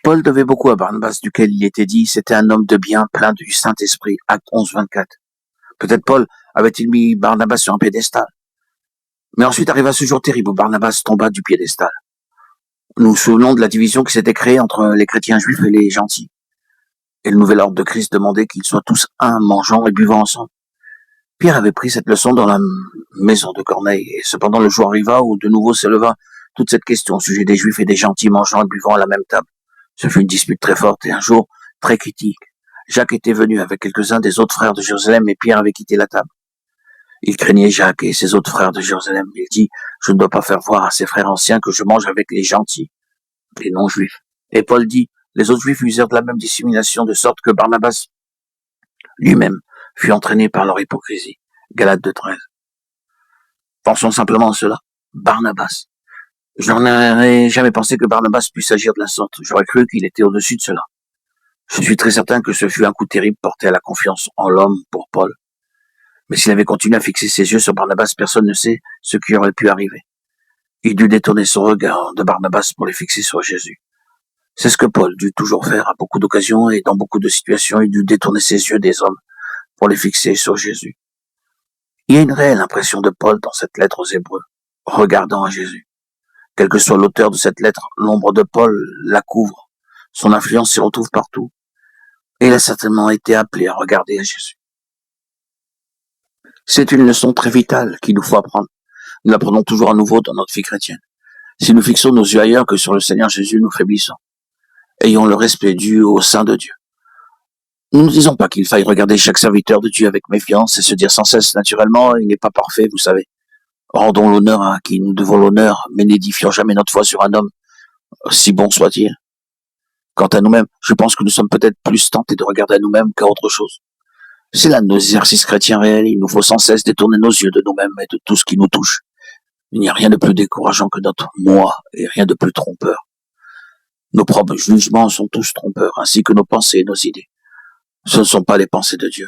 Paul devait beaucoup à Barnabas, duquel il était dit, c'était un homme de bien, plein du Saint-Esprit, acte 11, 24. Peut-être Paul avait-il mis Barnabas sur un piédestal. Mais ensuite arriva ce jour terrible où Barnabas tomba du piédestal. Nous nous souvenons de la division qui s'était créée entre les chrétiens juifs et les gentils. Et le nouvel ordre de Christ demandait qu'ils soient tous un, mangeant et buvant ensemble. Pierre avait pris cette leçon dans la maison de Corneille, et cependant le jour arriva où de nouveau s'éleva toute cette question au sujet des juifs et des gentils mangeant et buvant à la même table. Ce fut une dispute très forte et un jour très critique. Jacques était venu avec quelques-uns des autres frères de Jérusalem et Pierre avait quitté la table. Il craignait Jacques et ses autres frères de Jérusalem. Il dit, je ne dois pas faire voir à ses frères anciens que je mange avec les gentils, les non-juifs. Et Paul dit, les autres juifs usèrent de la même dissimulation de sorte que Barnabas lui-même fut entraîné par leur hypocrisie. Galates 2.13. Pensons simplement à cela. Barnabas. Je n'aurais jamais pensé que Barnabas puisse agir de la sorte. J'aurais cru qu'il était au-dessus de cela. Je suis très certain que ce fut un coup terrible porté à la confiance en l'homme pour Paul. Mais s'il avait continué à fixer ses yeux sur Barnabas, personne ne sait ce qui aurait pu arriver. Il dut détourner son regard de Barnabas pour les fixer sur Jésus. C'est ce que Paul dut toujours faire à beaucoup d'occasions et dans beaucoup de situations, il dut détourner ses yeux des hommes pour les fixer sur Jésus. Il y a une réelle impression de Paul dans cette lettre aux Hébreux, regardant à Jésus. Quel que soit l'auteur de cette lettre, l'ombre de Paul la couvre. Son influence s'y retrouve partout. Et il a certainement été appelé à regarder à Jésus. C'est une leçon très vitale qu'il nous faut apprendre. Nous l'apprenons toujours à nouveau dans notre vie chrétienne. Si nous fixons nos yeux ailleurs que sur le Seigneur Jésus, nous faiblissons. Ayons le respect dû au sein de Dieu. Nous ne disons pas qu'il faille regarder chaque serviteur de Dieu avec méfiance et se dire sans cesse naturellement, il n'est pas parfait, vous savez. Rendons l'honneur à qui nous devons l'honneur, mais n'édifions jamais notre foi sur un homme, si bon soit-il. Quant à nous-mêmes, je pense que nous sommes peut-être plus tentés de regarder à nous-mêmes qu'à autre chose. C'est l'un de nos exercices chrétiens réels, il nous faut sans cesse détourner nos yeux de nous-mêmes et de tout ce qui nous touche. Il n'y a rien de plus décourageant que notre moi et rien de plus trompeur. Nos propres jugements sont tous trompeurs, ainsi que nos pensées et nos idées. Ce ne sont pas les pensées de Dieu.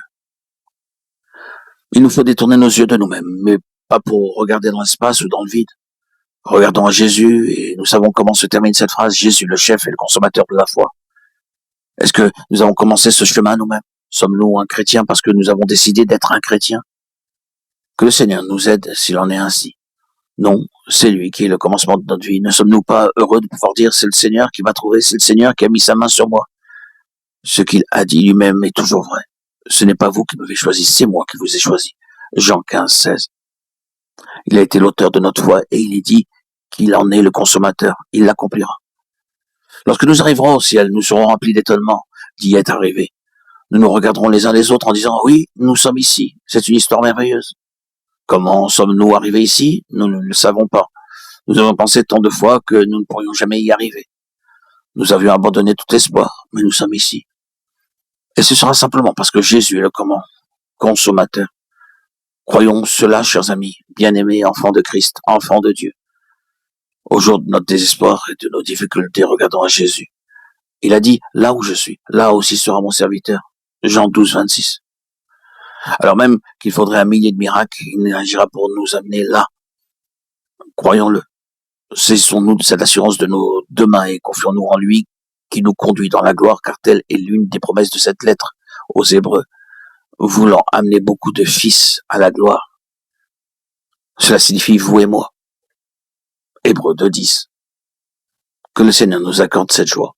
Il nous faut détourner nos yeux de nous-mêmes, mais pas pour regarder dans l'espace ou dans le vide. Regardons à Jésus et nous savons comment se termine cette phrase, Jésus, le chef et le consommateur de la foi. Est-ce que nous avons commencé ce chemin nous-mêmes? Sommes-nous un chrétien parce que nous avons décidé d'être un chrétien? Que le Seigneur nous aide s'il en est ainsi. Non, c'est lui qui est le commencement de notre vie. Ne sommes-nous pas heureux de pouvoir dire c'est le Seigneur qui m'a trouvé, c'est le Seigneur qui a mis sa main sur moi? Ce qu'il a dit lui-même est toujours vrai. Ce n'est pas vous qui m'avez choisi, c'est moi qui vous ai choisi. Jean 15, 16. Il a été l'auteur de notre foi et il est dit qu'il en est le consommateur. Il l'accomplira. Lorsque nous arriverons au ciel, nous serons remplis d'étonnement d'y être arrivés. Nous nous regarderons les uns les autres en disant « Oui, nous sommes ici. C'est une histoire merveilleuse. » Comment sommes-nous arrivés ici? Nous ne le savons pas. Nous avons pensé tant de fois que nous ne pourrions jamais y arriver. Nous avions abandonné tout espoir, mais nous sommes ici. Et ce sera simplement parce que Jésus est le consommateur. Croyons cela, chers amis, bien-aimés, enfants de Christ, enfants de Dieu. Au jour de notre désespoir et de nos difficultés, regardons à Jésus. Il a dit, là où je suis, là aussi sera mon serviteur. Jean 12, 26. Alors même qu'il faudrait un millier de miracles, il agira pour nous amener là. Croyons-le. Saisissons-nous de cette assurance de nos deux mains et confions-nous en lui qui nous conduit dans la gloire, car telle est l'une des promesses de cette lettre aux Hébreux, voulant amener beaucoup de fils à la gloire. Cela signifie vous et moi. Hébreux 2, 10. Que le Seigneur nous accorde cette joie.